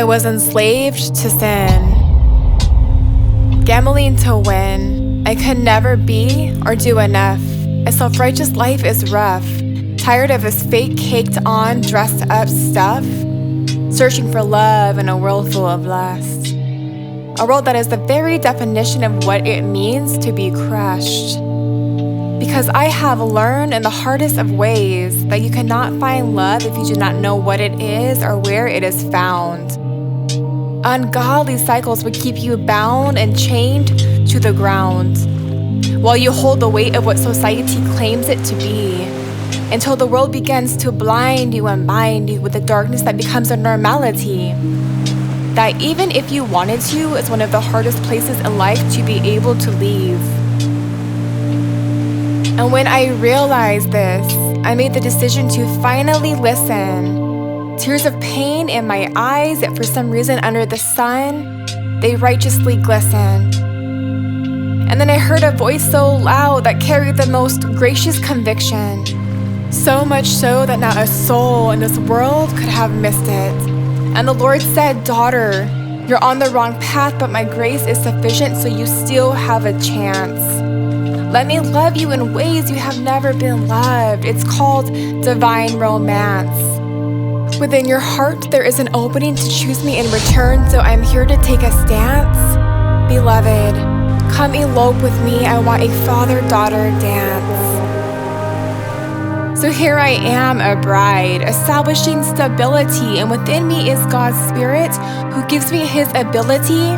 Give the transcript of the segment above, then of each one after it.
I was enslaved to sin, gambling to win. I could never be or do enough. A self-righteous life is rough. Tired of this fake, caked on, dressed up stuff. Searching for love in a world full of lust. A world that is the very definition of what it means to be crushed. Because I have learned in the hardest of ways that you cannot find love if you do not know what it is or where it is found. Ungodly cycles would keep you bound and chained to the ground, while you hold the weight of what society claims it to be, until the world begins to blind you and bind you with the darkness that becomes a normality. That even if you wanted to, is one of the hardest places in life to be able to leave. And when I realized this, I made the decision to finally listen. Tears of pain in my eyes, yet for some reason under the sun, they righteously glistened. And then I heard a voice so loud that carried the most gracious conviction. So much so that not a soul in this world could have missed it. And the Lord said, "Daughter, you're on the wrong path, but my grace is sufficient, so you still have a chance. Let me love you in ways you have never been loved." It's called divine romance. Within your heart, there is an opening to choose me in return, so I'm here to take a stance. Beloved, come elope with me. I want a father-daughter dance. So here I am, a bride, establishing stability, and within me is God's Spirit who gives me His ability.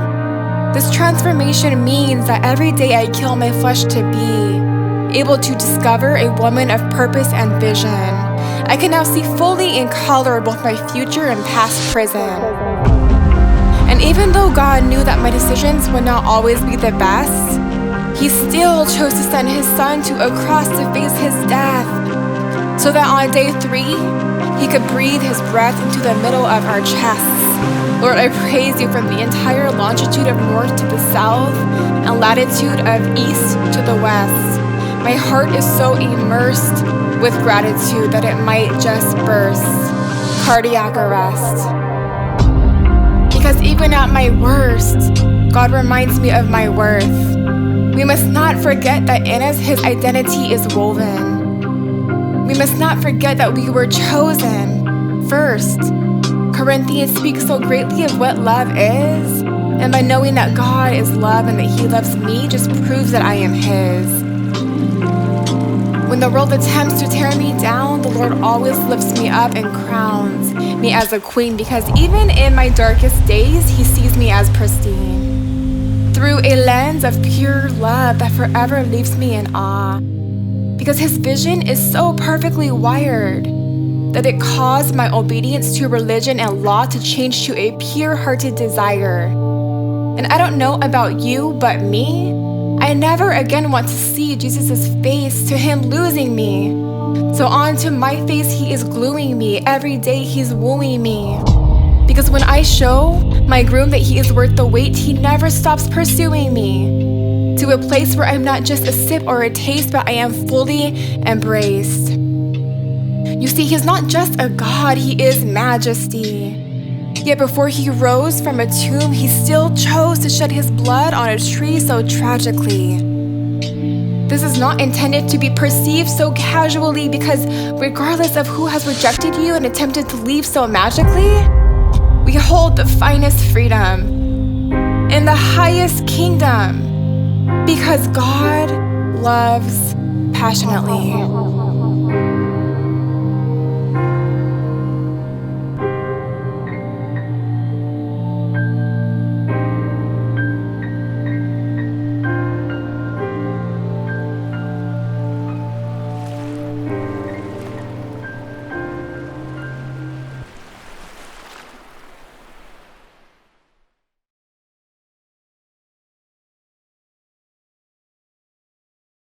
This transformation means that every day I kill my flesh to be able to discover a woman of purpose and vision. I can now see fully in color both my future and past prison. And even though God knew that my decisions would not always be the best, He still chose to send His Son to a cross to face His death, so that on day 3, He could breathe His breath into the middle of our chests. Lord, I praise you from the entire longitude of north to the south and latitude of east to the west. My heart is so immersed with gratitude that it might just burst. Cardiac arrest. Because even at my worst, God reminds me of my worth. We must not forget that in us His identity is woven. We must not forget that we were chosen first. Corinthians speaks so greatly of what love is, and by knowing that God is love and that He loves me just proves that I am His. When the world attempts to tear me down, the Lord always lifts me up and crowns me as a queen, because even in my darkest days, He sees me as pristine, through a lens of pure love that forever leaves me in awe. Because His vision is so perfectly wired that it caused my obedience to religion and law to change to a pure-hearted desire. And I don't know about you, but me, I never again want to see Jesus' face, to Him losing me. So onto my face He is gluing me, every day He's wooing me. Because when I show my groom that He is worth the wait, He never stops pursuing me, to a place where I'm not just a sip or a taste, but I am fully embraced. You see, He's not just a God, He is majesty. Yet before He rose from a tomb, He still chose to shed His blood on a tree so tragically. This is not intended to be perceived so casually, because regardless of who has rejected you and attempted to leave so magically, we hold the finest freedom in the highest kingdom, because God loves passionately.